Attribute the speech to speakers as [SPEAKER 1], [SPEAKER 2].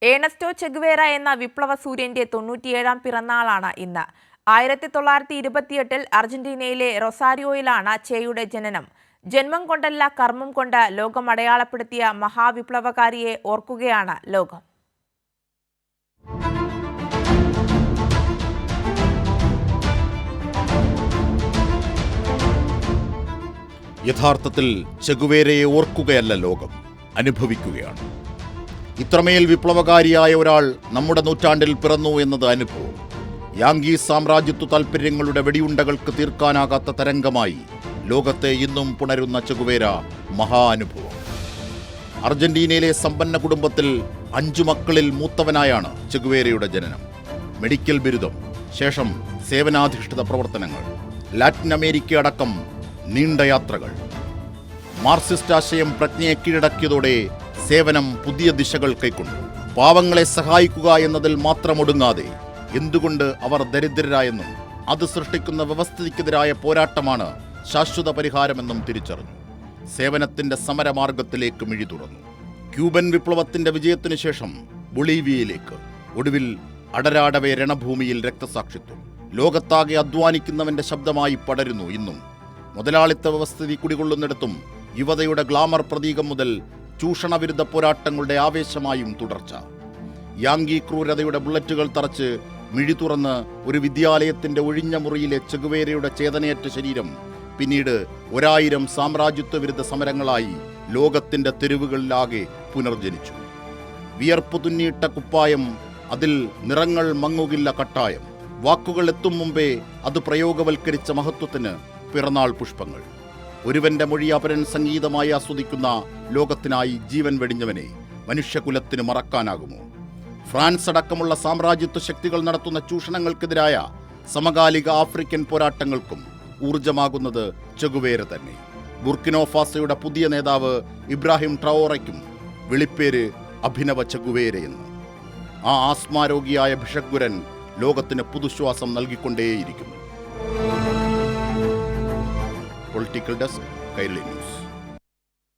[SPEAKER 1] Ernesto Che Guevara എന്ന വിപ്ലവ സൂര്യന്റെ 97-ാം പിറന്നാളാണ് ഇന്ന്. 1928-ൽ അർജന്റീനയിലെ റൊസാരിയോയിലാണ് ചെയുടെ ജനനം. ജന്മം കൊണ്ടല്ല കർമ്മം കൊണ്ട് ലോകം അടയാളപ്പെടുത്തിയ മഹാവിപ്ലവകാരിയെ ഓർക്കുകയാണ് ലോകം.
[SPEAKER 2] യഥാർത്ഥത്തിൽ ചെഗുവേരയെ ഓർക്കുകയല്ല ലോകം, അനുഭവിക്കുകയാണ്. ഇത്രമേൽ വിപ്ലവകാരിയായ ഒരാൾ നമ്മുടെ നൂറ്റാണ്ടിൽ പിറന്നു എന്നത് അനുഭവം. യാങ്കി സാമ്രാജ്യത്വ താൽപ്പര്യങ്ങളുടെ വെടിയുണ്ടകൾക്ക് തീർക്കാനാകാത്ത തരംഗമായി ലോകത്തെ ഇന്നും പുണരുന്ന ചെഗുവേര മഹാനുഭവം. അർജന്റീനയിലെ സമ്പന്ന കുടുംബത്തിൽ 5 മക്കളിൽ മൂത്തവനായാണ് ചെഗുവേരയുടെ ജനനം. മെഡിക്കൽ ബിരുദം, ശേഷം സേവനാധിഷ്ഠിത പ്രവർത്തനങ്ങൾ, ലാറ്റിൻ അമേരിക്ക അടക്കം നീണ്ട യാത്രകൾ. മാർക്സിസ്റ്റ് ആശയം പ്രജ്ഞയെ കീഴടക്കിയതോടെ സേവനം പുതിയ ദിശകൾ കൈക്കൊണ്ടു. പാവങ്ങളെ സഹായിക്കുക എന്നതിൽ മാത്രമൊടുങ്ങാതെ എന്തുകൊണ്ട് അവർ ദരിദ്രരായെന്നും അത് സൃഷ്ടിക്കുന്ന വ്യവസ്ഥിതിക്കെതിരായ പോരാട്ടമാണ് ശാശ്വത പരിഹാരമെന്നും തിരിച്ചറിഞ്ഞു. സേവനത്തിന്റെ സമരമാർഗത്തിലേക്ക് മിഴി തുറന്നു. ക്യൂബൻ വിപ്ലവത്തിന്റെ വിജയത്തിനു ശേഷം ബൊളീവിയയിലേക്ക്, ഒടുവിൽ അടരാടവെ രണഭൂമിയിൽ രക്തസാക്ഷിത്വം. ലോകത്താകെ അധ്വാനിക്കുന്നവന്റെ ശബ്ദമായി പടരുന്നു ഇന്നും. മുതലാളിത്ത വ്യവസ്ഥിതി കുടികൊള്ളുന്നിടത്തും യുവതയുടെ ഗ്ലാമർ പ്രതീകം മുതൽ ചൂഷണവിരുദ്ധ പോരാട്ടങ്ങളുടെ ആവേശമായും തുടർച്ച. യാങ്കി ക്രൂരതയുടെ ബുള്ളറ്റുകൾ തറച്ച് മിഴി തുറന്ന് ഒരു വിദ്യാലയത്തിന്റെ ഒഴിഞ്ഞ മുറിയിലെ ചെഗുവേരയുടെ ചേതനയേറ്റ ശരീരം പിന്നീട് 1000 സാമ്രാജ്യത്വ വിരുദ്ധ സമരങ്ങളായി ലോകത്തിന്റെ തെരുവുകളിലാകെ പുനർജനിച്ചു. വിയർപ്പു തുന്നിയിട്ട കുപ്പായം, അതിൽ നിറങ്ങൾ മങ്ങുകില്ല കട്ടായം. വാക്കുകൾ എത്തും മുമ്പേ അത് പ്രയോഗവൽക്കരിച്ച മഹത്വത്തിന് പിറന്നാൾ പുഷ്പങ്ങൾ. ഒരുവന്റെ മൊഴി അപരൻ സംഗീതമായി ആസ്വദിക്കുന്ന ലോകത്തിനായി ജീവൻ വെടിഞ്ഞവനെ മനുഷ്യകുലത്തിന് മറക്കാനാകുമോ? ഫ്രാൻസ് അടക്കമുള്ള സാമ്രാജ്യത്വ ശക്തികൾ നടത്തുന്ന ചൂഷണങ്ങൾക്കെതിരായ സമകാലിക ആഫ്രിക്കൻ പോരാട്ടങ്ങൾക്കും ഊർജമാകുന്നത് ചെഗുവേര തന്നെ. ബുർക്കിനോ ഫാസോയുടെ പുതിയ നേതാവ് ഇബ്രാഹിം ട്രൗറയ്ക്കും വിളിപ്പേര് അഭിനവ ചെഗുവേരയെന്ന്. ആ ആസ്മാരോഗിയായ ഭിഷഗ്വരൻ ലോകത്തിന് പുതുശ്വാസം നൽകിക്കൊണ്ടേയിരിക്കുന്നു. Political desk, Kairali news.